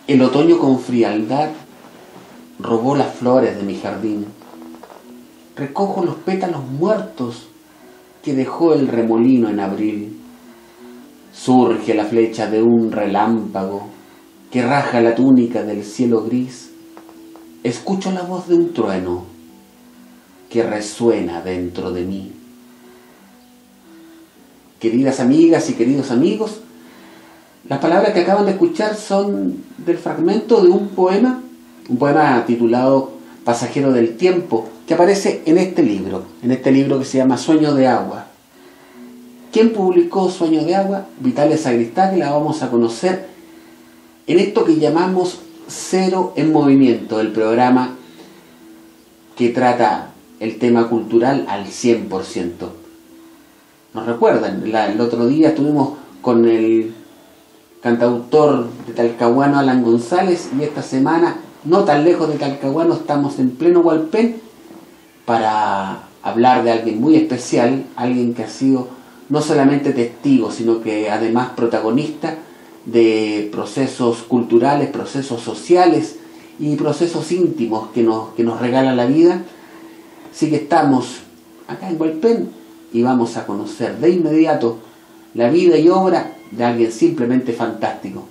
El otoño con frialdad robó las flores de mi jardín. Recojo los pétalos muertos que dejó el remolino en abril. Surge la flecha de un relámpago que raja la túnica del cielo gris. Escucho la voz de un trueno que resuena dentro de mí. Queridas amigas y queridos amigos, las palabras que acaban de escuchar son del fragmento de un poema titulado Pasajero del Tiempo, que aparece en este libro que se llama Sueño de Agua. ¿Quién publicó Sueño de Agua? Vitalia Sagristá, que la vamos a conocer en esto que llamamos Cero en Movimiento, el programa que trata el tema cultural al 100%. ¿Nos recuerdan? El otro día estuvimos con el cantautor de Talcahuano, Alan González, y esta semana, no tan lejos de Talcahuano, estamos en pleno Hualpén para hablar de alguien muy especial, alguien que ha sido no solamente testigo, sino que además protagonista de procesos culturales, procesos sociales y procesos íntimos que nos regala la vida. Así que estamos acá en Hualpén y vamos a conocer de inmediato la vida y obra de alguien simplemente fantástico.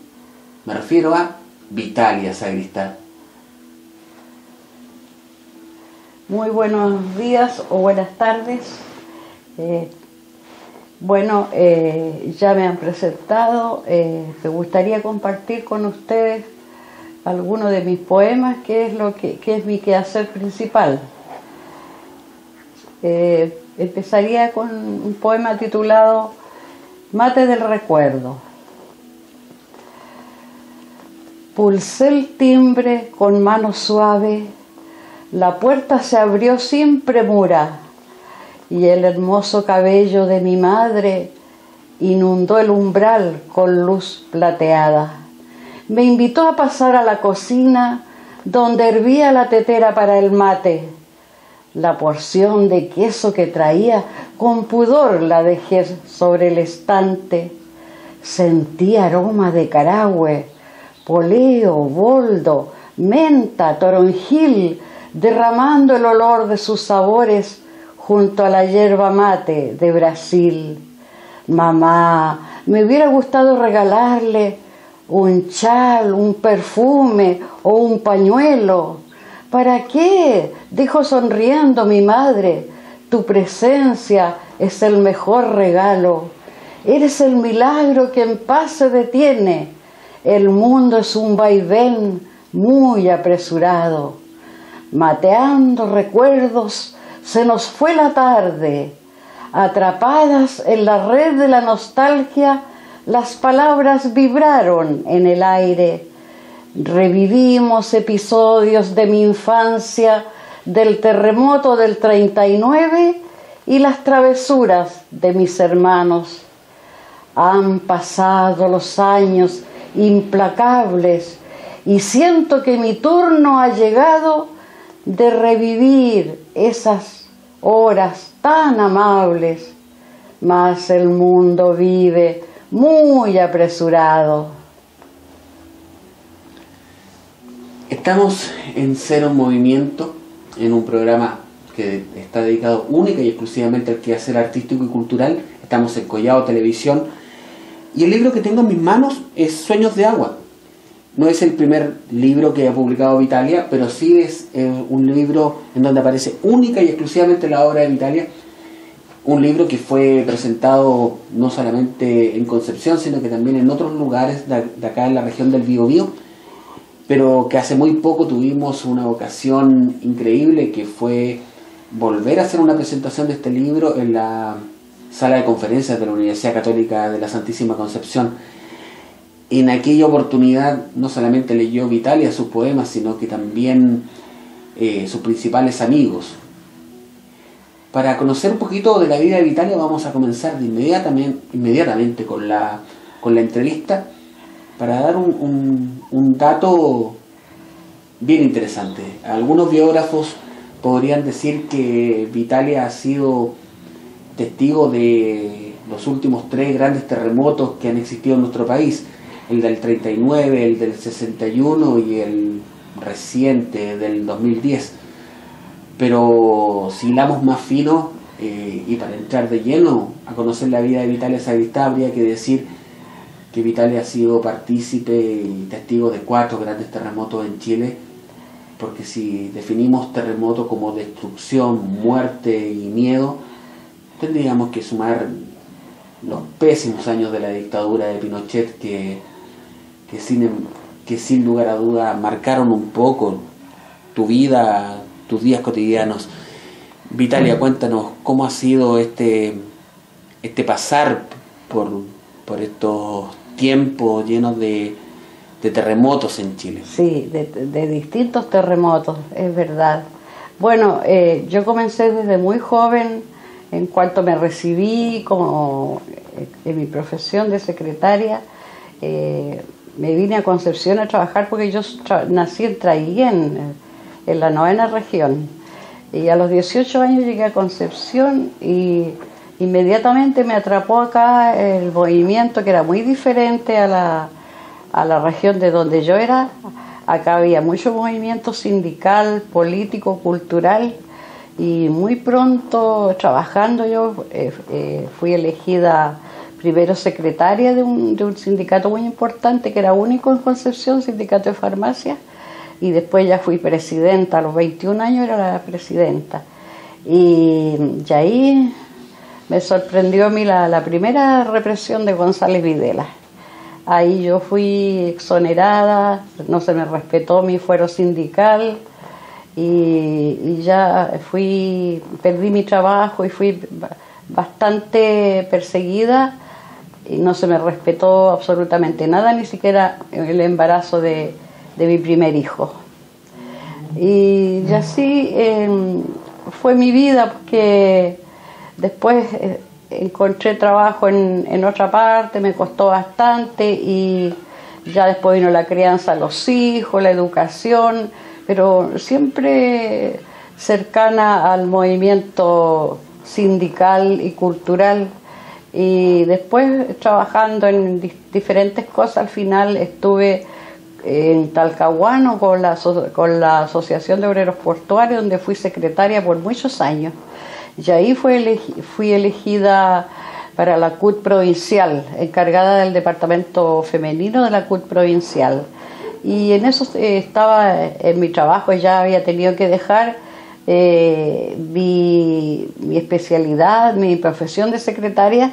Me refiero a Vitalia Sagristá. Muy buenos días o buenas tardes. Ya me han presentado. Me gustaría compartir con ustedes algunos de mis poemas, que es mi quehacer principal. Empezaría con un poema titulado Mate del Recuerdo. Pulsé el timbre con mano suave, la puerta se abrió sin premura y el hermoso cabello de mi madre inundó el umbral con luz plateada. Me invitó a pasar a la cocina donde hervía la tetera para el mate. La porción de queso que traía con pudor la dejé sobre el estante. Sentí aroma de carahue, poleo, boldo, menta, toronjil, derramando el olor de sus sabores junto a la yerba mate de Brasil. Mamá, me hubiera gustado regalarle un chal, un perfume o un pañuelo. ¿Para qué?, dijo sonriendo mi madre. Tu presencia es el mejor regalo. Eres el milagro que en paz se detiene. El mundo es un vaivén muy apresurado. Mateando recuerdos, se nos fue la tarde. Atrapadas en la red de la nostalgia, las palabras vibraron en el aire. Revivimos episodios de mi infancia, del terremoto del 39 y las travesuras de mis hermanos. Han pasado los años implacables y siento que mi turno ha llegado de revivir esas horas tan amables, mas el mundo vive muy apresurado. Estamos en Cero Movimiento, en un programa que está dedicado única y exclusivamente al quehacer artístico y cultural. Estamos en Collao Televisión y el libro que tengo en mis manos es Sueños de Agua. No es el primer libro que ha publicado Vitalia, pero sí es un libro en donde aparece única y exclusivamente la obra de Vitalia. Un libro que fue presentado no solamente en Concepción, sino que también en otros lugares de acá en la región del Biobío, pero que hace muy poco tuvimos una ocasión increíble, que fue volver a hacer una presentación de este libro en la sala de conferencias de la Universidad Católica de la Santísima Concepción. En aquella oportunidad no solamente leyó Vitalia sus poemas, sino que también sus principales amigos. Para conocer un poquito de la vida de Vitalia vamos a comenzar inmediatamente con la entrevista, para dar un dato bien interesante. Algunos biógrafos podrían decir que Vitalia ha sido testigo de los últimos 3 grandes terremotos que han existido en nuestro país. el del 39, el del 61 y el reciente del 2010. Pero si hilamos más fino, y para entrar de lleno a conocer la vida de Vitalia Sagristá, habría que decir que Vitalia ha sido partícipe y testigo de 4 grandes terremotos en Chile, porque si definimos terremoto como destrucción, muerte y miedo, tendríamos que sumar los pésimos años de la dictadura de Pinochet que sin lugar a duda marcaron un poco tu vida, tus días cotidianos. Vitalia, cuéntanos cómo ha sido este pasar por estos tiempos llenos de terremotos en Chile. Sí, de distintos terremotos, es verdad. Bueno, yo comencé desde muy joven, en cuanto me recibí como en mi profesión de secretaria, me vine a Concepción a trabajar porque yo nací en Traiguén, en la 9ª región. Y a los 18 años llegué a Concepción y inmediatamente me atrapó acá el movimiento, que era muy diferente a la región de donde yo era. Acá había mucho movimiento sindical, político, cultural, y muy pronto trabajando yo fui elegida primero secretaria de un sindicato muy importante que era único en Concepción, Sindicato de Farmacia, y después ya fui presidenta, a los 21 años era la presidenta. Y ahí me sorprendió a mí la primera represión de González Videla. Ahí yo fui exonerada, no se me respetó mi fuero sindical y ya perdí mi trabajo y fui bastante perseguida y no se me respetó absolutamente nada, ni siquiera el embarazo de mi primer hijo. Y así fue mi vida, porque después encontré trabajo en otra parte, me costó bastante, y ya después vino la crianza de los hijos, la educación, pero siempre cercana al movimiento sindical y cultural. Y después trabajando en diferentes cosas, al final estuve en Talcahuano con la Asociación de Obreros Portuarios, donde fui secretaria por muchos años. Y ahí fui elegida para la CUT provincial, encargada del departamento femenino de la CUT provincial. Y en eso estaba en mi trabajo, ya había tenido que dejar mi especialidad, mi profesión de secretaria,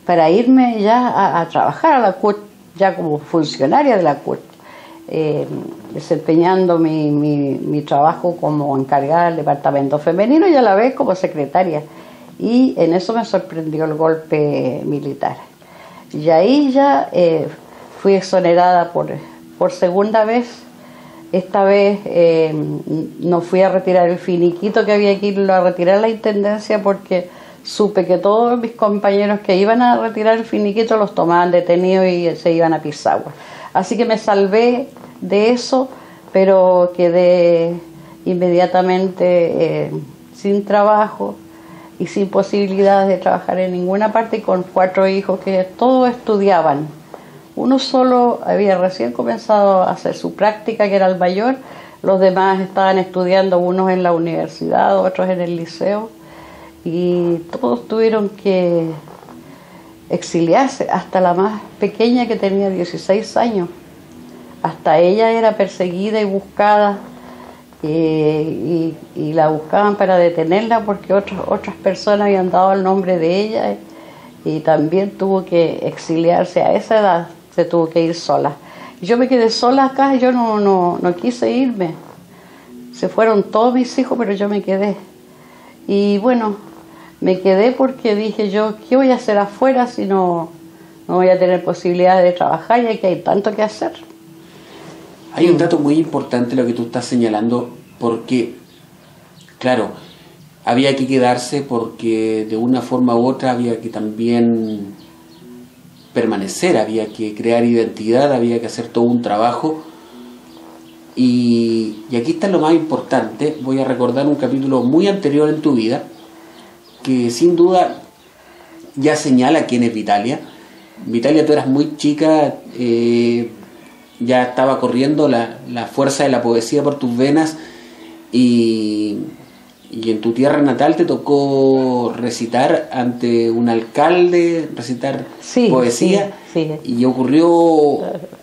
para irme ya a trabajar a la CUT, ya como funcionaria de la CUT, desempeñando mi trabajo como encargada del departamento femenino y a la vez como secretaria. Y en eso me sorprendió el golpe militar. Y ahí ya fui exonerada por segunda vez. Esta vez no fui a retirar el finiquito que había que irlo a retirar a la intendencia, porque supe que todos mis compañeros que iban a retirar el finiquito los tomaban detenidos y se iban a Pisagua. Así que me salvé de eso, pero quedé inmediatamente sin trabajo y sin posibilidades de trabajar en ninguna parte, y con 4 hijos que todos estudiaban. Uno solo había recién comenzado a hacer su práctica, que era el mayor. Los demás estaban estudiando, unos en la universidad, otros en el liceo, y todos tuvieron que exiliarse, hasta la más pequeña, que tenía 16 años. Hasta ella era perseguida y buscada, y la buscaban para detenerla, porque otras personas habían dado el nombre de ella, y también tuvo que exiliarse a esa edad, se tuvo que ir sola. Yo me quedé sola acá, yo no quise irme. Se fueron todos mis hijos, pero yo me quedé. Y bueno, me quedé porque dije yo, ¿qué voy a hacer afuera si no voy a tener posibilidad de trabajar, y aquí hay tanto que hacer? Hay un dato muy importante lo que tú estás señalando, porque, claro, había que quedarse porque de una forma u otra había que también permanecer, había que crear identidad, había que hacer todo un trabajo. Y aquí está lo más importante. Voy a recordar un capítulo muy anterior en tu vida, que sin duda ya señala quién es Vitalia, Vitalia, tú eras muy chica, ya estaba corriendo la fuerza de la poesía por tus venas y en tu tierra natal te tocó recitar ante un alcalde, recitar poesía, sí. Y ocurrió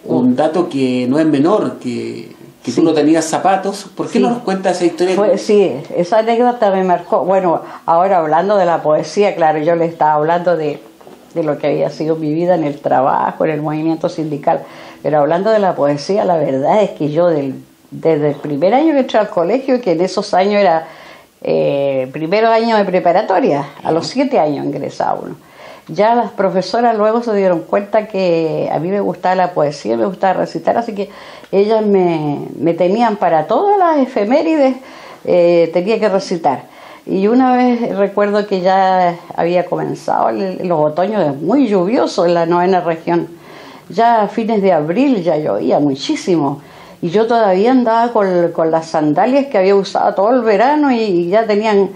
un dato que no es menor, que tú no tenías zapatos. ¿Por qué no nos cuentas esa historia? Sí, esa anécdota me marcó. Bueno, ahora hablando de la poesía, claro, yo le estaba hablando de lo que había sido mi vida en el trabajo, en el movimiento sindical, pero hablando de la poesía, la verdad es que yo desde el primer año que entré al colegio, que en esos años era primero año de preparatoria, a los 7 años ingresaba uno, ya las profesoras luego se dieron cuenta que a mí me gustaba la poesía, me gustaba recitar, así que ellas me tenían para todas las efemérides, tenía que recitar. Y una vez recuerdo que ya había comenzado los otoños muy lluviosos en la 9ª región. Ya a fines de abril ya llovía muchísimo. Y yo todavía andaba con las sandalias que había usado todo el verano y ya tenían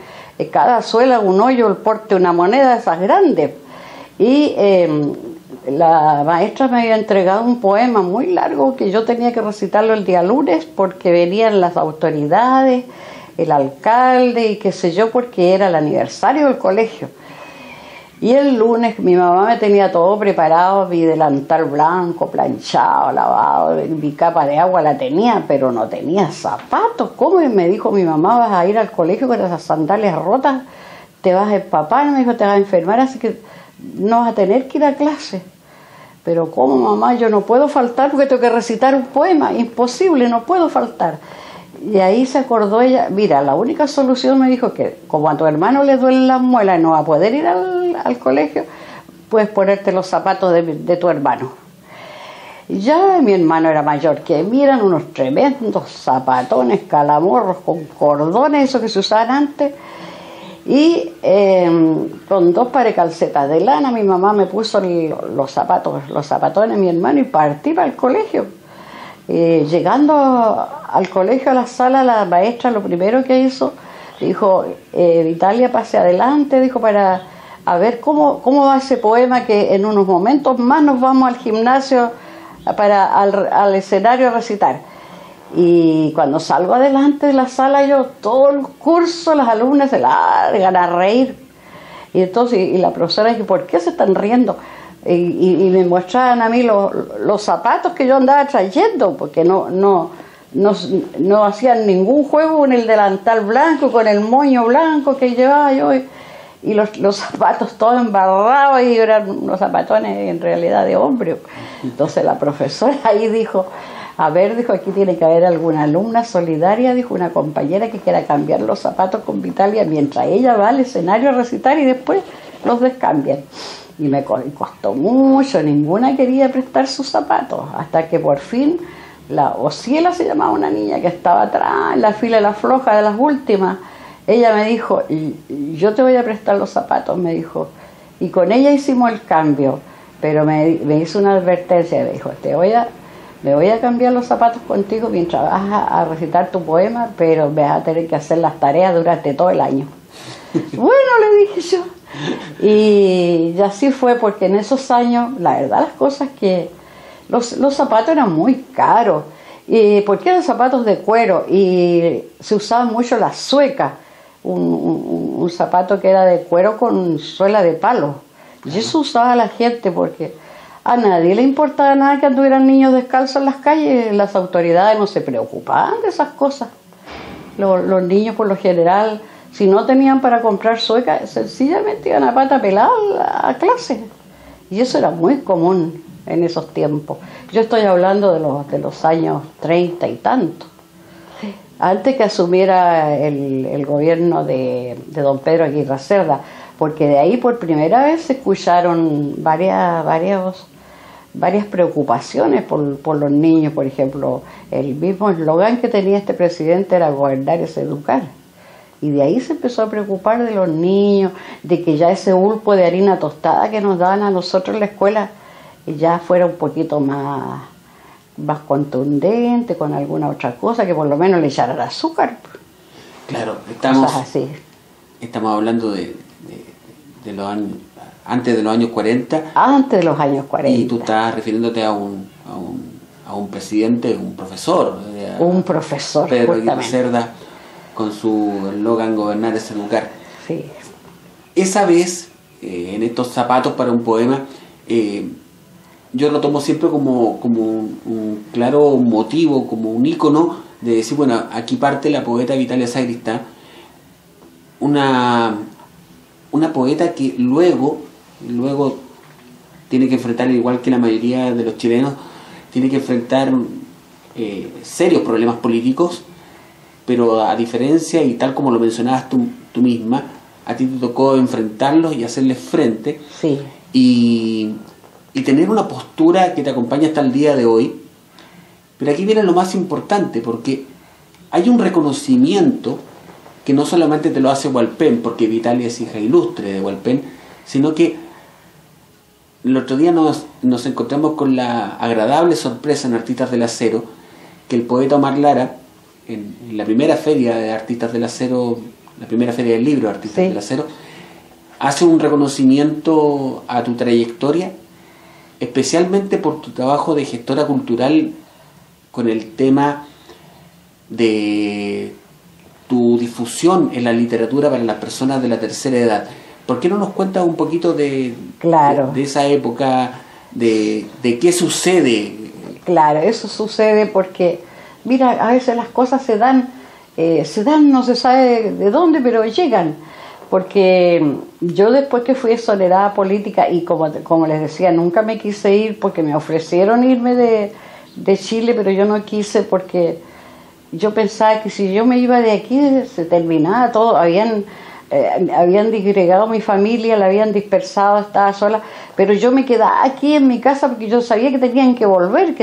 cada suela un hoyo, el porte de una moneda de esas grandes. Y la maestra me había entregado un poema muy largo que yo tenía que recitarlo el día lunes porque venían las autoridades, el alcalde y qué sé yo, porque era el aniversario del colegio. Y el lunes mi mamá me tenía todo preparado, mi delantal blanco, planchado, lavado, mi capa de agua la tenía, pero no tenía zapatos. ¿Cómo? Y me dijo mi mamá, vas a ir al colegio con esas sandalias rotas, te vas a empapar, me dijo, te vas a enfermar, así que no vas a tener que ir a clase. Pero ¿cómo, mamá? Yo no puedo faltar porque tengo que recitar un poema, imposible, no puedo faltar. Y ahí se acordó ella, mira, la única solución me dijo que como a tu hermano le duelen las muelas y no va a poder ir al colegio, puedes ponerte los zapatos de tu hermano. Ya mi hermano era mayor que mí, eran unos tremendos zapatones, calamorros con cordones, esos que se usaban antes, y con 2 pares de calcetas de lana. Mi mamá me puso los zapatones de mi hermano y partí para el colegio. Llegando al colegio, a la sala, la maestra lo primero que hizo, dijo, Vitalia, pase adelante, dijo, para a ver cómo va ese poema, que en unos momentos más nos vamos al gimnasio al escenario a recitar. Y cuando salgo adelante de la sala, yo todo el curso, las alumnas se largan a reír. Y entonces, y la profesora dijo, ¿por qué se están riendo? Y me mostraban a mí los zapatos que yo andaba trayendo, porque no hacían ningún juego con el delantal blanco, con el moño blanco que llevaba yo, y los zapatos todos embarrados, y eran unos zapatones en realidad de hombre. Entonces la profesora ahí dijo, a ver, dijo, aquí tiene que haber alguna alumna solidaria, dijo, una compañera que quiera cambiar los zapatos con Vitalia mientras ella va al escenario a recitar y después los descambian. Y me costó mucho, ninguna quería prestar sus zapatos, hasta que por fin la Ociela, se llamaba una niña que estaba atrás en la fila de la floja de las últimas, ella me dijo, yo te voy a prestar los zapatos, me dijo, y con ella hicimos el cambio, pero me hizo una advertencia, me dijo, me voy a cambiar los zapatos contigo mientras vas a recitar tu poema, pero vas a tener que hacer las tareas durante todo el año. Bueno, le dije yo. Y así fue, porque en esos años, la verdad, las cosas que los zapatos eran muy caros, porque eran zapatos de cuero y se usaban mucho las suecas, un zapato que era de cuero con suela de palo, y eso usaba la gente porque a nadie le importaba nada que anduvieran niños descalzos en las calles. Las autoridades no se preocupaban de esas cosas. Los niños, por lo general, si no tenían para comprar suecas, sencillamente iban a pata pelada a clase. Y eso era muy común en esos tiempos. Yo estoy hablando de los años 30 y tanto. Antes que asumiera el gobierno de don Pedro Aguirre Cerda, porque de ahí por primera vez se escucharon varias preocupaciones por los niños. Por ejemplo, el mismo eslogan que tenía este presidente era gobernar es educar. Y de ahí se empezó a preocupar de los niños, de que ya ese ulpo de harina tostada que nos daban a nosotros en la escuela ya fuera un poquito más contundente, con alguna otra cosa, que por lo menos le echaran azúcar. Claro, estamos hablando de los años antes de los años 40. Antes de los años 40. Y tú estás refiriéndote a un presidente, un profesor. Un profesor, Pedro justamente. Cerda, con su eslogan "Gobernar es educar". Sí. Esa vez, en estos zapatos para un poema, yo lo tomo siempre como un claro motivo, como un ícono de decir, bueno, aquí parte la poeta Vitalia Sacristán, una poeta que luego tiene que enfrentar, igual que la mayoría de los chilenos, tiene que enfrentar serios problemas políticos, pero a diferencia, y tal como lo mencionabas tú misma, a ti te tocó enfrentarlos y hacerles frente. Sí. Y tener una postura que te acompaña hasta el día de hoy. Pero aquí viene lo más importante, porque hay un reconocimiento que no solamente te lo hace Hualpén, porque Vitalia es hija ilustre de Hualpén, sino que el otro día nos encontramos con la agradable sorpresa en Artistas del Acero, que el poeta Omar Lara, en la primera feria de Artistas del Acero, la primera feria del libro de Artistas del Acero, hace un reconocimiento a tu trayectoria, especialmente por tu trabajo de gestora cultural con el tema de tu difusión en la literatura para las personas de la tercera edad. ¿Por qué no nos cuentas un poquito de esa época, de qué sucede? Claro, eso sucede porque, mira, a veces las cosas se dan, no se sabe de dónde, pero llegan. Porque yo, después que fui exonerada política, y como les decía, nunca me quise ir porque me ofrecieron irme de Chile, pero yo no quise porque yo pensaba que si yo me iba de aquí se terminaba todo. Habían disgregado mi familia, la habían dispersado, estaba sola, pero yo me quedaba aquí en mi casa porque yo sabía que tenían que volver,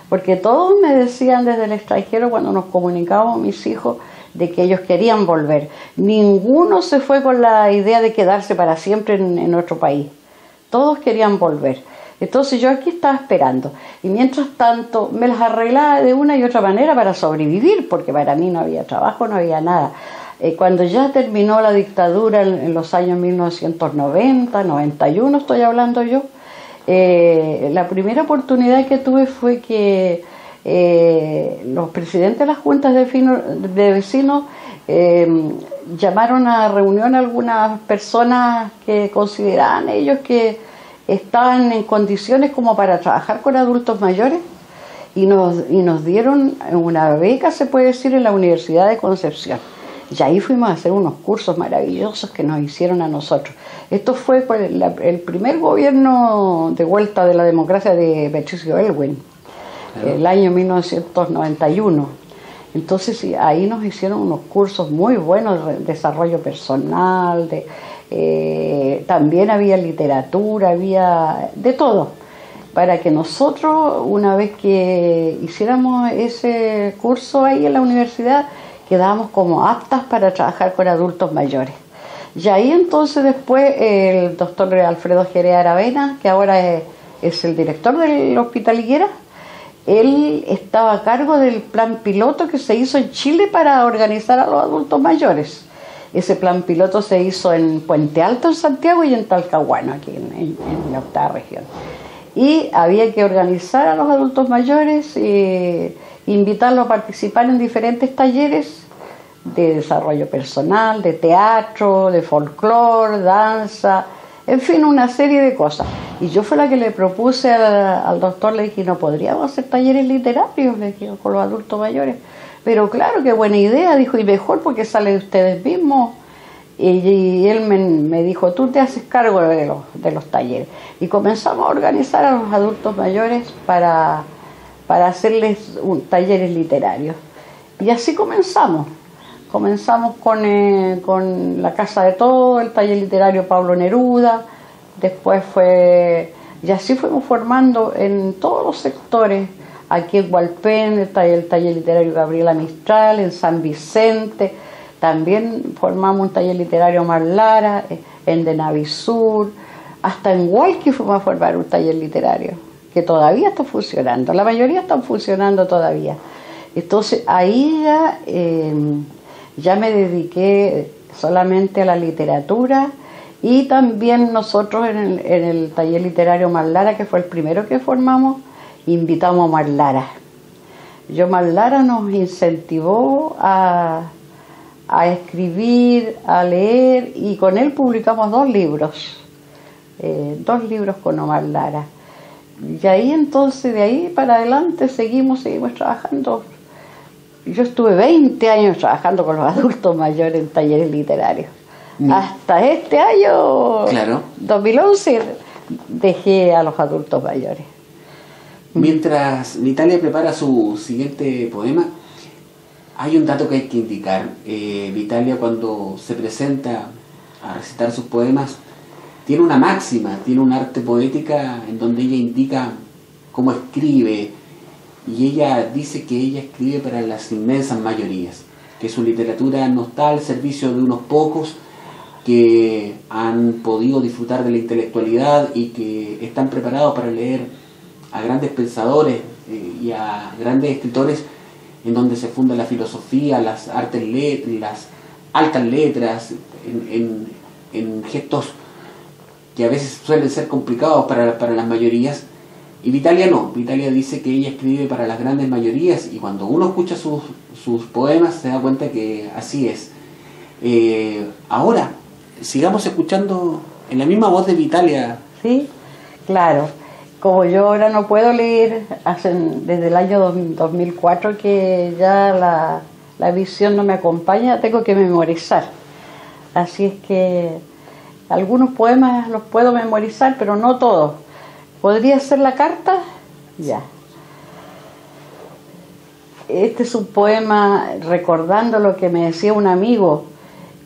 porque todos me decían desde el extranjero, cuando nos comunicábamos mis hijos, de que ellos querían volver. Ninguno se fue con la idea de quedarse para siempre en nuestro país. Todos querían volver. Entonces yo aquí estaba esperando. Y mientras tanto me las arreglaba de una y otra manera para sobrevivir, porque para mí no había trabajo, no había nada. Cuando ya terminó la dictadura en los años 1990, 91 estoy hablando yo, la primera oportunidad que tuve fue que los presidentes de las juntas de vecinos llamaron a reunión a algunas personas que consideraban ellos que estaban en condiciones como para trabajar con adultos mayores, y nos dieron una beca, se puede decir, en la Universidad de Concepción. Y ahí fuimos a hacer unos cursos maravillosos que nos hicieron a nosotros. Esto fue el primer gobierno de vuelta de la democracia de Patricio Aylwin, el año 1991. Entonces sí, ahí nos hicieron unos cursos muy buenos de desarrollo personal, también había literatura, había de todo, para que nosotros, una vez que hiciéramos ese curso ahí en la universidad, quedábamos como aptas para trabajar con adultos mayores. Y ahí entonces después el doctor Alfredo Jerez Aravena, que ahora es el director del Hospital Higuera, él estaba a cargo del plan piloto que se hizo en Chile para organizar a los adultos mayores. Ese plan piloto se hizo en Puente Alto, en Santiago, y en Talcahuano, aquí en la octava región. Y había que organizar a los adultos mayores e invitarlos a participar en diferentes talleres de desarrollo personal, de teatro, de folclore, danza, en fin, una serie de cosas. Y yo fui la que le propuse al doctor, le dije, ¿no podríamos hacer talleres literarios? Le dije, con los adultos mayores. Pero claro, qué buena idea, dijo, y mejor porque sale de ustedes mismos. Y él me dijo, tú te haces cargo de los talleres. Y comenzamos a organizar a los adultos mayores para hacerles talleres literarios. Y así comenzamos. Comenzamos con la Casa de Todo, el taller literario Pablo Neruda, después y así fuimos formando en todos los sectores, aquí en Hualpén, el taller literario Gabriela Mistral, en San Vicente, también formamos un taller literario Omar Lara, en de Navisur, hasta en Hualqui fuimos a formar un taller literario, que todavía está funcionando, la mayoría están funcionando todavía. Entonces ahí ya me dediqué solamente a la literatura Y también nosotros en el taller literario Marlara, que fue el primero que formamos, invitamos a Marlara. Marlara nos incentivó a escribir, a leer, y con él publicamos 2 libros con Omar Lara. Y ahí entonces, de ahí para adelante seguimos trabajando. Yo estuve 20 años trabajando con los adultos mayores en talleres literarios. Hasta este año, claro, 2011, dejé a los adultos mayores. Mientras Vitalia prepara su siguiente poema, hay un dato que hay que indicar. Vitalia, cuando se presenta a recitar sus poemas, tiene una máxima, tiene un arte poética en donde ella indica cómo escribe, y ella dice que ella escribe para las inmensas mayorías, que su literatura no está al servicio de unos pocos que han podido disfrutar de la intelectualidad y que están preparados para leer a grandes pensadores y a grandes escritores, en donde se funda la filosofía, las artes, las altas letras, en gestos que a veces suelen ser complicados para las mayorías. Y Vitalia no, Vitalia dice que ella escribe para las grandes mayorías, y cuando uno escucha sus poemas se da cuenta que así es. Ahora, sigamos escuchando en la misma voz de Vitalia. Sí, claro. Como yo ahora no puedo leer, desde el año 2004 que ya la visión no me acompaña, tengo que memorizar. Así es que algunos poemas los puedo memorizar, pero no todos. ¿Podría ser la carta? Ya. Este es un poema recordando lo que me decía un amigo,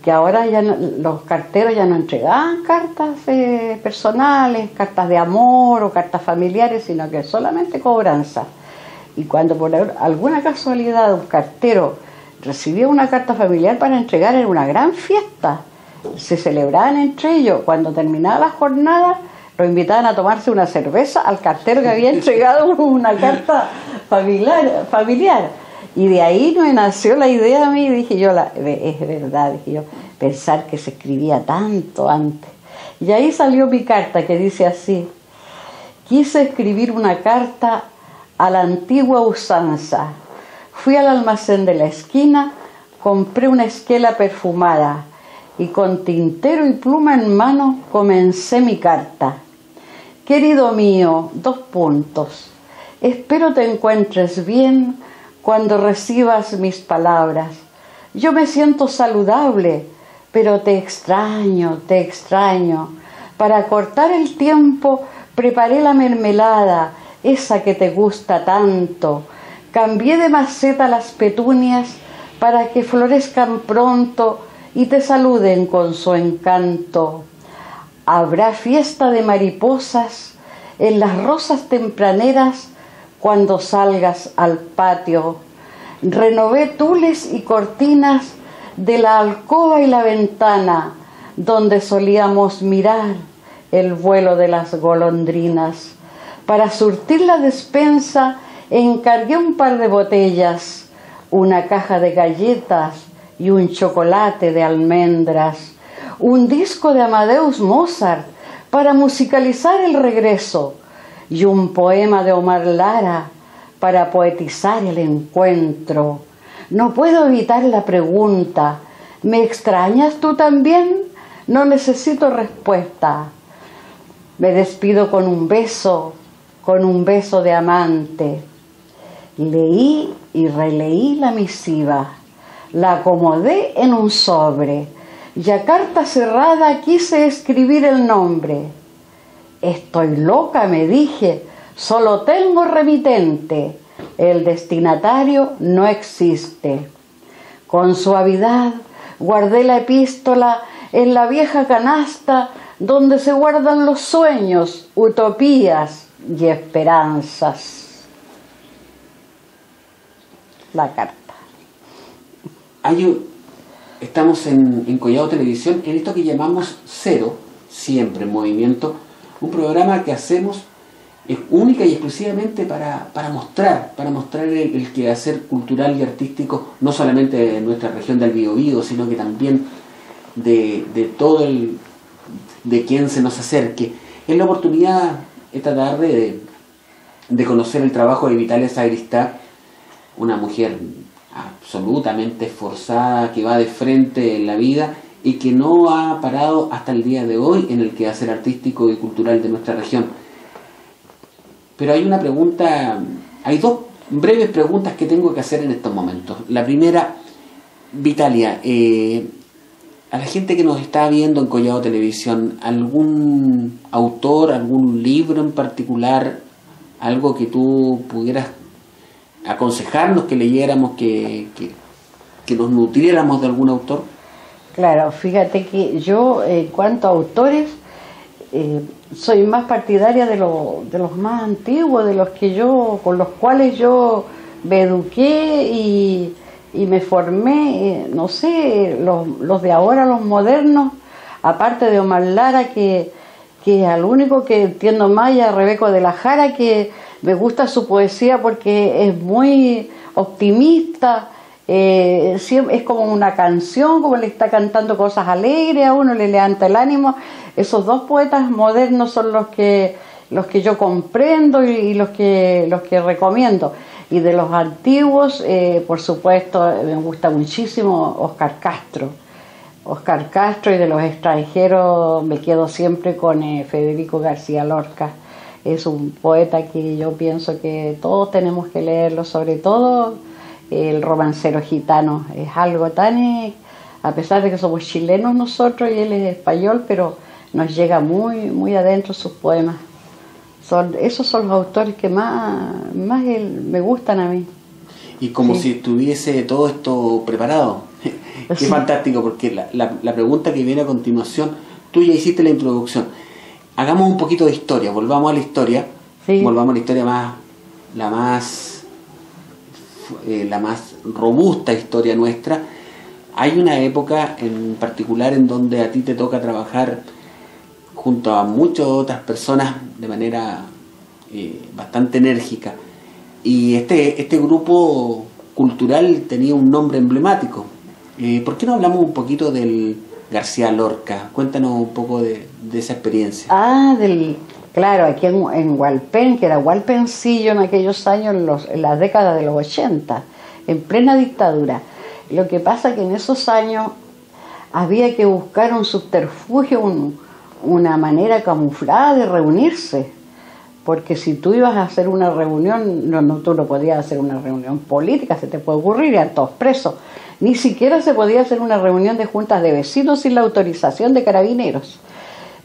que ahora ya los carteros ya no entregaban cartas personales, cartas de amor o cartas familiares, sino que solamente cobranza. Y cuando por alguna casualidad un cartero recibía una carta familiar para entregar, era una gran fiesta. Se celebraban entre ellos. Cuando terminaba la jornada, lo invitaban a tomarse una cerveza al cartero que había entregado una carta familiar. Y de ahí me nació la idea a mí, dije yo, es verdad, dije yo, pensar que se escribía tanto antes. Y ahí salió mi carta, que dice así: quise escribir una carta a la antigua usanza. Fui al almacén de la esquina, compré una esquela perfumada y con tintero y pluma en mano comencé mi carta. Querido mío, : espero te encuentres bien cuando recibas mis palabras. Yo me siento saludable, pero te extraño. Para cortar el tiempo preparé la mermelada, esa que te gusta tanto. Cambié de maceta las petunias para que florezcan pronto y te saluden con su encanto. Habrá fiesta de mariposas en las rosas tempraneras cuando salgas al patio. Renové tules y cortinas de la alcoba y la ventana donde solíamos mirar el vuelo de las golondrinas. Para surtir la despensa encargué un par de botellas, una caja de galletas y un chocolate de almendras, un disco de Amadeus Mozart para musicalizar el regreso y un poema de Omar Lara para poetizar el encuentro. No puedo evitar la pregunta: ¿me extrañas tú también? No necesito respuesta. Me despido con un beso de amante. Leí y releí la misiva, la acomodé en un sobre y a carta cerrada quise escribir el nombre. Estoy loca, me dije, solo tengo remitente, el destinatario no existe. Con suavidad guardé la epístola en la vieja canasta donde se guardan los sueños, utopías y esperanzas. La carta. Estamos en Collado Televisión, en esto que llamamos Cero, siempre en movimiento, un programa que hacemos única y exclusivamente para mostrar el quehacer cultural y artístico, no solamente de nuestra región del Biobío, sino que también de todo de quien se nos acerque. Es la oportunidad esta tarde de conocer el trabajo de Vitalia Sagristá, una mujer absolutamente esforzada, que va de frente en la vida y que no ha parado hasta el día de hoy en el quehacer artístico y cultural de nuestra región. Pero hay una pregunta, hay dos breves preguntas que tengo que hacer en estos momentos. La primera, Vitalia, a la gente que nos está viendo en Collado Televisión, ¿algún autor, algún libro en particular, algo que tú pudieras aconsejarnos que leyéramos, que nos nutriéramos de algún autor? Claro, fíjate que yo, en cuanto a autores, soy más partidaria de los más antiguos, de los que con los cuales yo me eduqué y me formé. No sé, los de ahora, los modernos, aparte de Omar Lara, que al único que entiendo más, y a Rebeco de la Jara, que me gusta su poesía porque es muy optimista. Es como una canción, como le está cantando cosas alegres a uno, le levanta el ánimo. Esos dos poetas modernos son los que yo comprendo y los que recomiendo. Y de los antiguos, por supuesto, me gusta muchísimo Óscar Castro, y de los extranjeros me quedo siempre con Federico García Lorca. Es un poeta que yo pienso que todos tenemos que leerlo, sobre todo El romancero gitano. Es algo tan, a pesar de que somos chilenos nosotros y él es español, pero nos llega muy, muy adentro sus poemas. Esos son los autores que más me gustan a mí. Y como sí. si estuviese todo esto preparado. Qué Sí. fantástico, porque la pregunta que viene a continuación, tú ya hiciste la introducción. Hagamos un poquito de historia, volvamos a la historia, Sí. volvamos a la historia la más robusta historia nuestra. Hay una época en particular en donde a ti te toca trabajar junto a muchas otras personas de manera bastante enérgica, y este grupo cultural tenía un nombre emblemático. ¿Por qué no hablamos un poquito del García Lorca? Cuéntanos un poco de esa experiencia. Claro, aquí en Hualpén, que era Hualpencillo en aquellos años, en las décadas de los 80, en plena dictadura. Lo que pasa es que en esos años había que buscar un subterfugio, una manera camuflada de reunirse, porque si tú ibas a hacer una reunión, tú no podías hacer una reunión política, se te puede ocurrir, eran todos presos. Ni siquiera se podía hacer una reunión de juntas de vecinos sin la autorización de carabineros.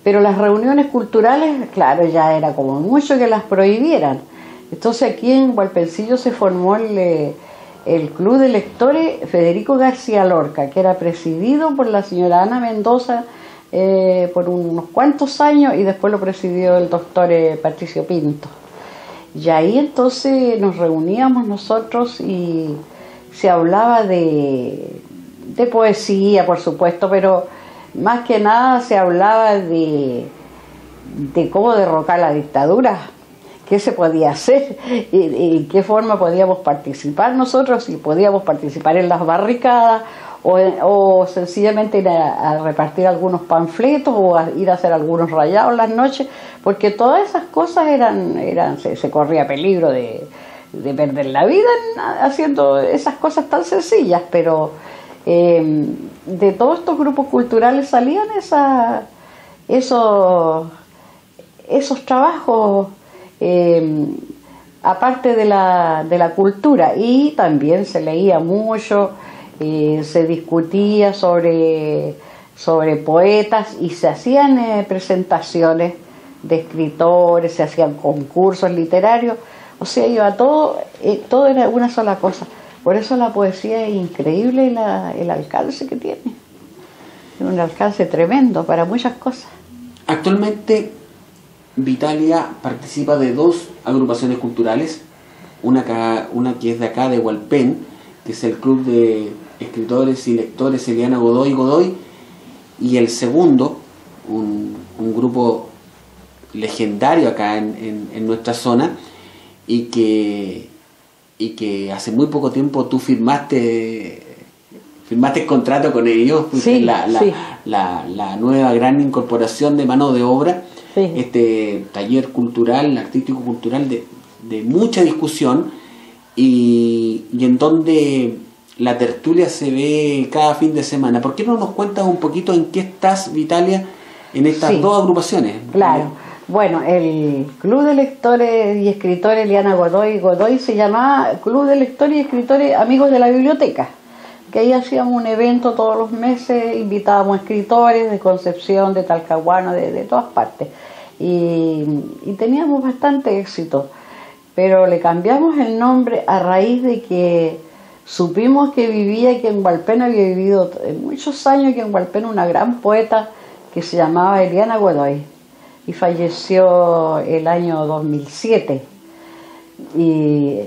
Pero las reuniones culturales, claro, ya era como mucho que las prohibieran. Entonces aquí en Hualpencillo se formó el Club de Lectores Federico García Lorca, que era presidido por la señora Ana Mendoza por unos cuantos años, y después lo presidió el doctor Patricio Pinto. Y ahí entonces nos reuníamos nosotros y se hablaba de poesía, por supuesto, pero más que nada se hablaba de cómo derrocar la dictadura, qué se podía hacer, y en qué forma podíamos participar nosotros, si podíamos participar en las barricadas o sencillamente ir a repartir algunos panfletos o a ir a hacer algunos rayados las noches, porque todas esas cosas se corría peligro de perder la vida haciendo esas cosas tan sencillas, pero de todos estos grupos culturales salían esos trabajos, aparte de la cultura, y también se leía mucho, se discutía sobre poetas, y se hacían presentaciones de escritores, se hacían concursos literarios, o sea, iba todo era una sola cosa. Por eso la poesía es increíble, el alcance que tiene. Tiene un alcance tremendo para muchas cosas. Actualmente Vitalia participa de dos agrupaciones culturales, una que es de acá de Hualpén, que es el Club de Escritores y Lectores Eliana Godoy, y el segundo, un grupo legendario acá en nuestra zona, y que hace muy poco tiempo tú firmaste firmaste contrato con ellos, sí, la nueva gran incorporación de mano de obra, sí. Este taller cultural, artístico-cultural de mucha discusión y en donde la tertulia se ve cada fin de semana. ¿Por qué no nos cuentas un poquito en qué estás, Vitalia, en estas dos agrupaciones? Claro. Bueno, el Club de Lectores y Escritores Eliana Godoy se llamaba Club de Lectores y Escritores Amigos de la Biblioteca, que ahí hacíamos un evento todos los meses, invitábamos escritores de Concepción, de Talcahuano, de todas partes, y teníamos bastante éxito, pero le cambiamos el nombre a raíz de que supimos que vivía, que en Hualpén había vivido muchos años, que en Hualpén una gran poeta que se llamaba Eliana Godoy, y falleció el año 2007, y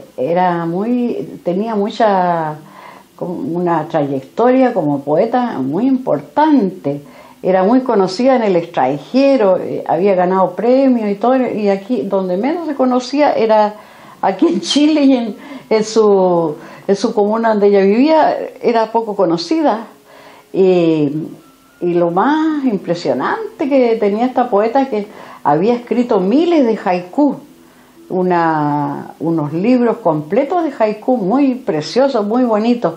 tenía una trayectoria como poeta muy importante, era muy conocida en el extranjero, había ganado premios y todo, y aquí donde menos se conocía era aquí en Chile y en su comuna donde ella vivía, era poco conocida. Y lo más impresionante que tenía esta poeta es que había escrito miles de haiku, unos libros completos de haiku muy preciosos, muy bonitos.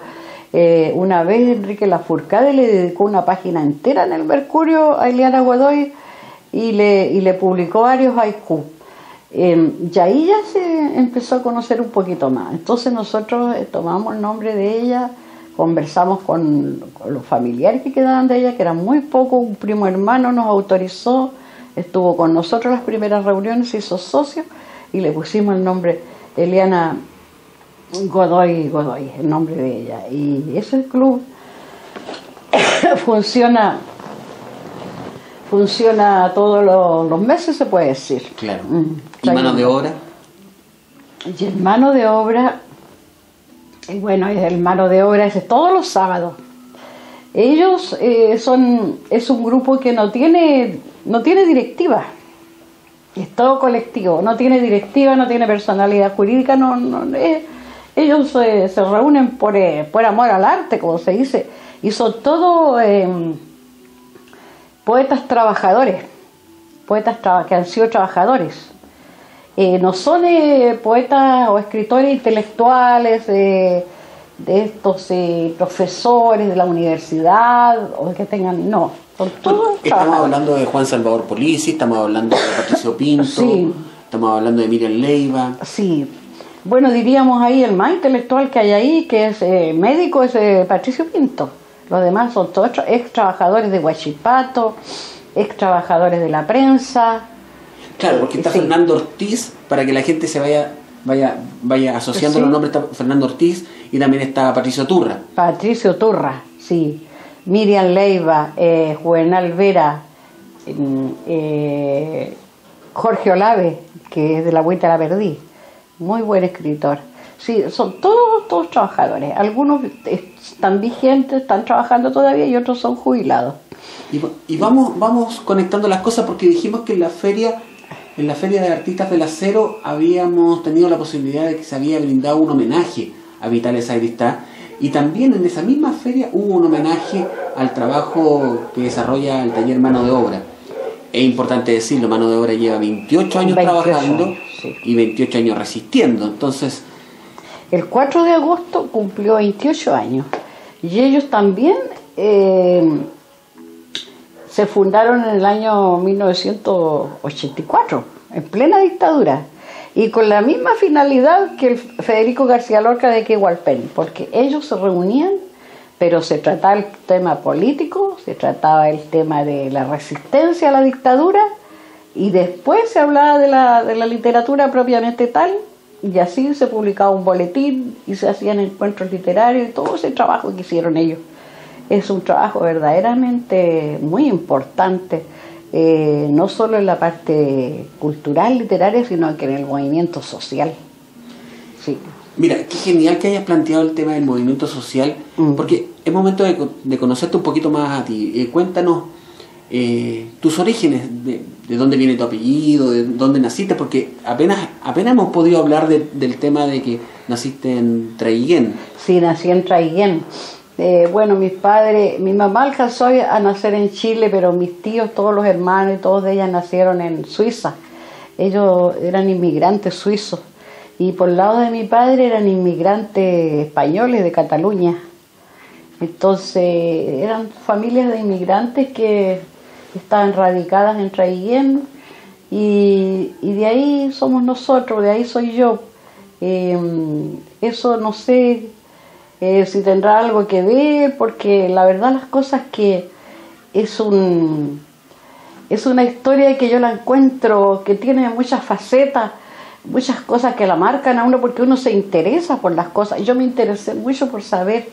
Una vez Enrique Lafourcade le dedicó una página entera en el Mercurio a Eliana Godoy y le publicó varios haiku. Y ahí ya se empezó a conocer un poquito más. Entonces nosotros tomamos el nombre de ella, conversamos con los familiares que quedaban de ella, que eran muy pocos. Un primo hermano nos autorizó, estuvo con nosotros en las primeras reuniones, se hizo socio y le pusimos el nombre Eliana Godoy, el nombre de ella. Y ese club funciona todos los meses, se puede decir. Claro. ¿Y mano de obra? Y el mano de obra, bueno, el mano de obra es todos los sábados. Ellos es un grupo que no tiene directiva, es todo colectivo, no tiene directiva, no tiene personalidad jurídica, ellos se reúnen por amor al arte, como se dice, y son todos poetas trabajadores, que han sido trabajadores. No son poetas o escritores intelectuales de estos profesores de la universidad o que tengan, no, son todos Estamos hablando de Juan Salvador Polisi, estamos hablando de Patricio Pinto, sí. Estamos hablando de Miriam Leiva. Sí, bueno, diríamos ahí el más intelectual que hay ahí, que es médico, es Patricio Pinto. Los demás son todos ex trabajadores de Huachipato, ex trabajadores de la prensa. Claro, porque está Fernando Ortiz, para que la gente se vaya asociando los nombres. Está Fernando Ortiz y también está Patricio Turra. Patricio Turra, sí. Miriam Leiva, Juvenal Vera, Jorge Olave, que es de La Vuelta a la Perdí, muy buen escritor. Sí, son todos trabajadores. Algunos están vigentes, están trabajando todavía y otros son jubilados. Y vamos conectando las cosas, porque dijimos que en la feria de artistas del acero habíamos tenido la posibilidad de que se había brindado un homenaje a Vitalia Sagristá, y también en esa misma feria hubo un homenaje al trabajo que desarrolla el taller Mano de Obra. Es importante decirlo, Mano de Obra lleva 28 años trabajando, sí, y 28 años resistiendo. Entonces, el 4 de agosto cumplió 28 años y ellos también se fundaron en el año 1984, en plena dictadura, y con la misma finalidad que el Federico García Lorca de Hualpén, porque ellos se reunían, pero se trataba el tema político, se trataba el tema de la resistencia a la dictadura, y después se hablaba de la literatura propiamente tal, y así se publicaba un boletín y se hacían encuentros literarios y todo ese trabajo que hicieron ellos. Es un trabajo verdaderamente muy importante, no solo en la parte cultural, literaria, sino que en el movimiento social. Sí. Mira, qué genial que hayas planteado el tema del movimiento social, porque es momento de conocerte un poquito más a ti. Cuéntanos tus orígenes, de dónde viene tu apellido, de dónde naciste, porque apenas hemos podido hablar del tema de que naciste en Traiguén. Sí, nací en Traiguén. Bueno, mis padres, mi mamá alcanzó a nacer en Chile, pero mis tíos, todos los hermanos y todos de ellas nacieron en Suiza. Ellos eran inmigrantes suizos y por el lado de mi padre eran inmigrantes españoles de Cataluña. Entonces eran familias de inmigrantes que estaban radicadas en Traiguén y de ahí somos nosotros, de ahí soy yo. Eso no sé si tendrá algo que ver, porque la verdad las cosas que es una historia que yo la encuentro que tiene muchas facetas, muchas cosas que la marcan a uno porque uno se interesa por las cosas. Yo me interesé mucho por saber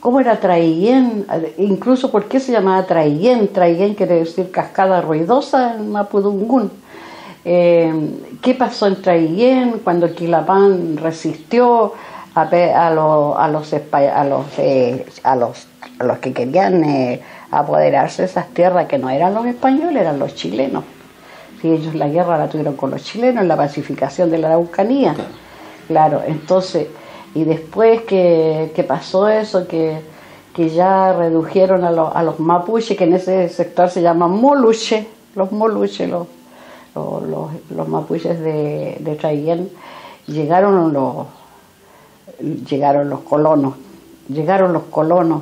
cómo era Traiguén, incluso por qué se llamaba Traiguén. Traiguén quiere decir cascada ruidosa en mapudungún. ¿Qué pasó en Traiguén cuando Quilapán resistió a los que querían apoderarse de esas tierras, que no eran los españoles, eran los chilenos? Si ellos la guerra la tuvieron con los chilenos, la pacificación de la Araucanía. Claro, entonces, y después que pasó eso, que ya redujeron a los mapuches, que en ese sector se llaman moluche, los moluches, los mapuches de Traiguén, llegaron los colonos,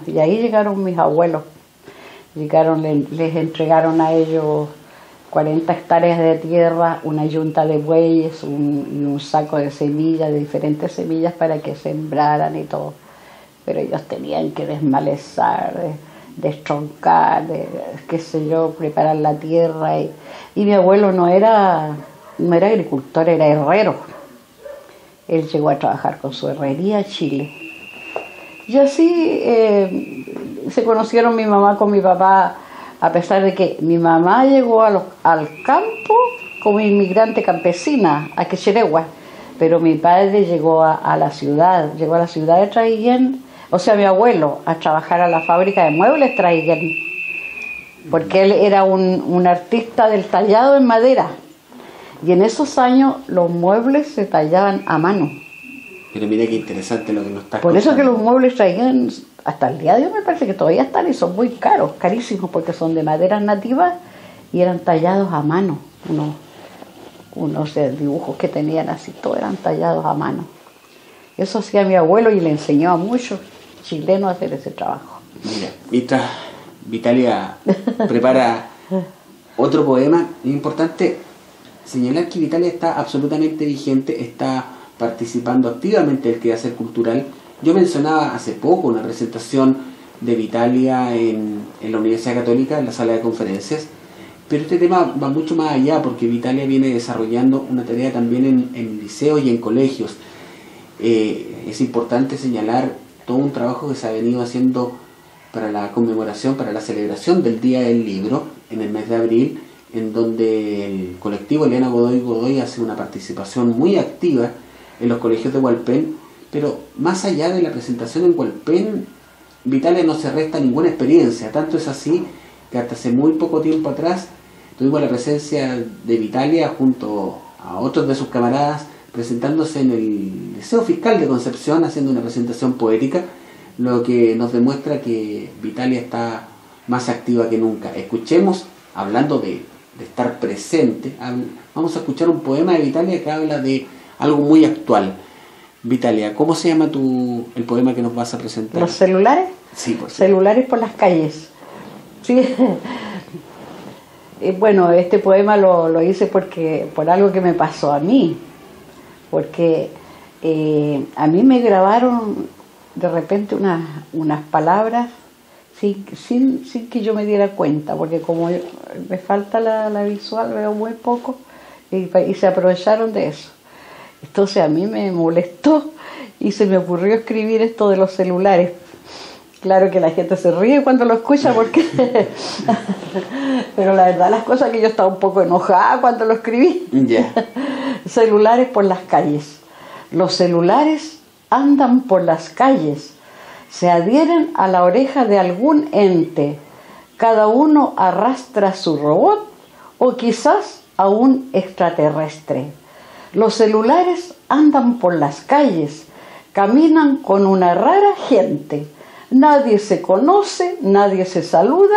y ahí llegaron mis abuelos, les entregaron a ellos 40 hectáreas de tierra, una yunta de bueyes, un saco de semillas, de diferentes semillas para que sembraran y todo. Pero ellos tenían que desmalezar, destroncar, qué sé yo, preparar la tierra. Y mi abuelo no era agricultor, era herrero. Él llegó a trabajar con su herrería a Chile. Y así se conocieron mi mamá con mi papá, a pesar de que mi mamá llegó al campo como inmigrante campesina, a Quecheregua, pero mi padre llegó a la ciudad de Traiguén, o sea, mi abuelo, a trabajar a la fábrica de muebles Traiguén, porque él era un artista del tallado en madera, y en esos años los muebles se tallaban a mano. Pero mira qué interesante lo que nos estás Por eso contando. que los muebles Traiguén, hasta el día de hoy me parece que todavía están y son muy caros, carísimos, porque son de maderas nativas y eran tallados a mano. Unos dibujos que tenían así, todos eran tallados a mano. Eso hacía mi abuelo y le enseñó a muchos chilenos a hacer ese trabajo. Mira, mientras Vitalia prepara otro poema, es importante señalar que Vitalia está absolutamente vigente, está participando activamente del quehacer cultural. Yo mencionaba hace poco una presentación de Vitalia en la Universidad Católica, en la sala de conferencias, pero este tema va mucho más allá porque Vitalia viene desarrollando una tarea también en liceos y en colegios. Es importante señalar todo un trabajo que se ha venido haciendo para la conmemoración, para la celebración del Día del Libro en el mes de abril, en donde el colectivo Eliana Godoy Godoy hace una participación muy activa en los colegios de Hualpén, pero más allá de la presentación en Hualpén, Vitalia no se resta ninguna experiencia. Tanto es así que hasta hace muy poco tiempo atrás tuvimos la presencia de Vitalia junto a otros de sus camaradas presentándose en el Liceo Fiscal de Concepción, haciendo una presentación poética, lo que nos demuestra que Vitalia está más activa que nunca. Escuchemos, hablando de estar presente, vamos a escuchar un poema de Vitalia que habla de algo muy actual. Vitalia, ¿cómo se llama el poema que nos vas a presentar? ¿Los celulares? Sí, por Celulares por las calles. Sí. Bueno, este poema lo hice por algo que me pasó a mí. Porque a mí me grabaron de repente unas palabras sin que yo me diera cuenta, porque como me falta la visual, veo muy poco, y se aprovecharon de eso. Entonces a mí me molestó y se me ocurrió escribir esto de los celulares. Claro que la gente se ríe cuando lo escucha porque pero la verdad las cosas que yo estaba un poco enojada cuando lo escribí. Yeah. Celulares por las calles. Los celulares andan por las calles, se adhieren a la oreja de algún ente. Cada uno arrastra su robot o quizás a un extraterrestre. Los celulares andan por las calles, caminan con una rara gente, Nadie se conoce, nadie se saluda,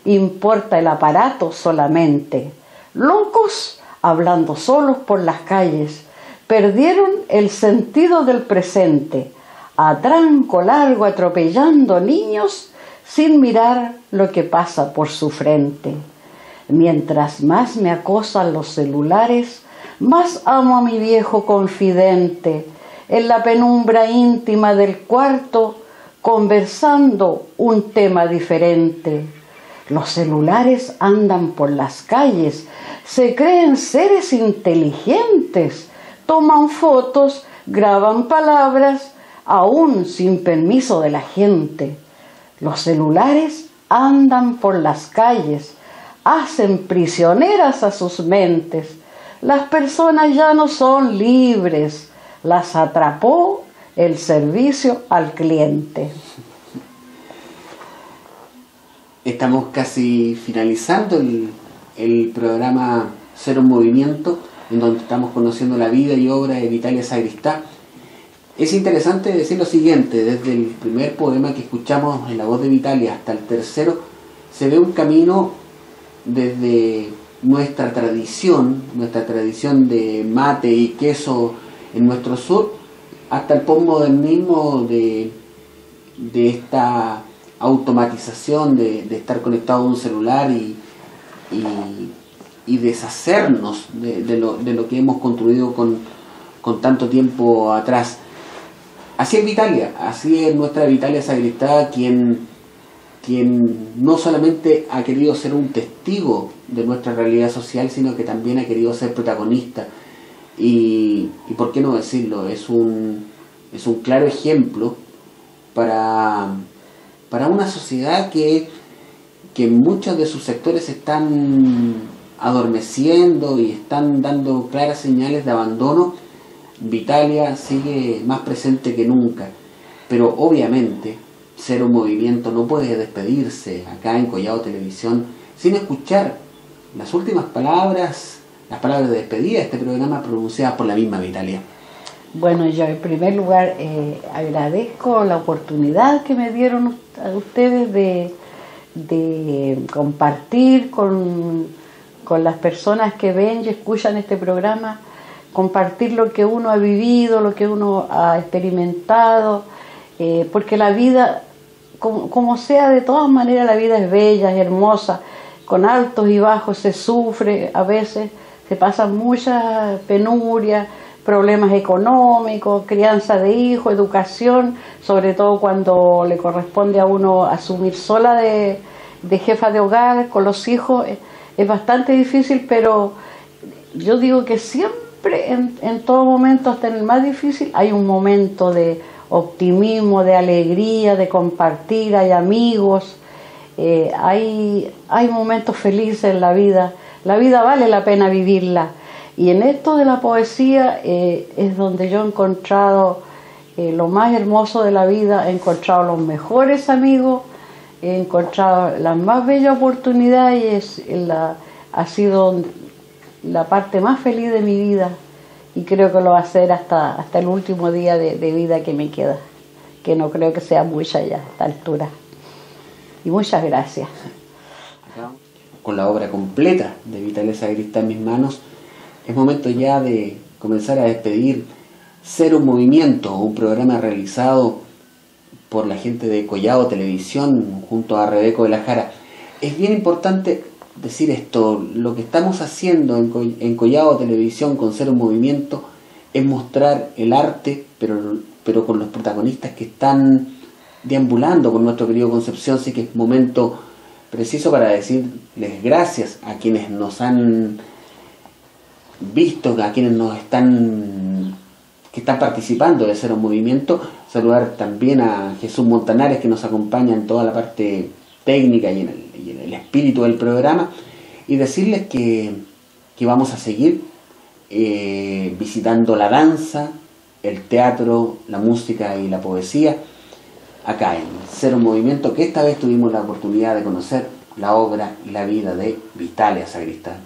importa el aparato solamente. Locos hablando solos por las calles, perdieron el sentido del presente, a tranco largo atropellando niños sin mirar lo que pasa por su frente. Mientras más me acosan los celulares, más amo a mi viejo confidente, en la penumbra íntima del cuarto, conversando un tema diferente. Los celulares andan por las calles, se creen seres inteligentes, toman fotos, graban palabras, aún sin permiso de la gente. Los celulares andan por las calles, hacen prisioneras a sus mentes. Las personas ya no son libres, las atrapó el servicio al cliente. Estamos casi finalizando el programa Cero en Movimiento, en donde estamos conociendo la vida y obra de Vitalia Sagristá. Es interesante decir lo siguiente: desde el primer poema que escuchamos en la voz de Vitalia hasta el tercero, se ve un camino desde nuestra tradición de mate y queso en nuestro sur, hasta el posmodernismo de esta automatización de estar conectado a un celular y deshacernos de lo que hemos construido con tanto tiempo atrás. Así es Vitalia, así es nuestra Vitalia Sagristá, quien no solamente ha querido ser un testigo de nuestra realidad social, sino que también ha querido ser protagonista. Y por qué no decirlo, es un claro ejemplo para una sociedad que en muchos de sus sectores están adormeciendo y están dando claras señales de abandono. Vitalia sigue más presente que nunca, pero obviamente Cero Movimiento no puede despedirse acá en Collado Televisión sin escuchar las últimas palabras, las palabras de despedida de este programa pronunciadas por la misma Vitalia. Bueno, yo en primer lugar agradezco la oportunidad que me dieron a ustedes de compartir con las personas que ven y escuchan este programa, compartir lo que uno ha vivido, lo que uno ha experimentado, porque la vida, como sea, de todas maneras la vida es bella, es hermosa, con altos y bajos se sufre, a veces se pasan muchas penurias, problemas económicos, crianza de hijos, educación, sobre todo cuando le corresponde a uno asumir sola de jefa de hogar con los hijos, es bastante difícil, pero yo digo que siempre, en todo momento, hasta en el más difícil, hay un momento de optimismo, de alegría, de compartir, hay amigos, hay momentos felices en la vida vale la pena vivirla. Y en esto de la poesía es donde yo he encontrado lo más hermoso de la vida, he encontrado los mejores amigos, he encontrado las más bellas oportunidades y ha sido la parte más feliz de mi vida, y creo que lo va a ser hasta el último día de vida que me queda, que no creo que sea mucha ya a esta altura. Y muchas gracias. Con la obra completa de Vitalia Sagristá en mis manos, es momento ya de comenzar a despedir Cero Movimiento, un programa realizado por la gente de Collado Televisión junto a Rebeco de la Jara. Es bien importante decir esto: lo que estamos haciendo en Collado Televisión con Cero Movimiento es mostrar el arte, pero con los protagonistas que están deambulando con nuestro querido Concepción. Así que es momento preciso para decirles gracias a quienes nos han visto, a quienes que están participando de Cero Movimiento. Saludar también a Jesús Montanares, que nos acompaña en toda la parte técnica y en el espíritu del programa, y decirles que vamos a seguir visitando la danza, el teatro, la música y la poesía acá en Cero Movimiento, que esta vez tuvimos la oportunidad de conocer la obra y la vida de Vitalia Sagristá.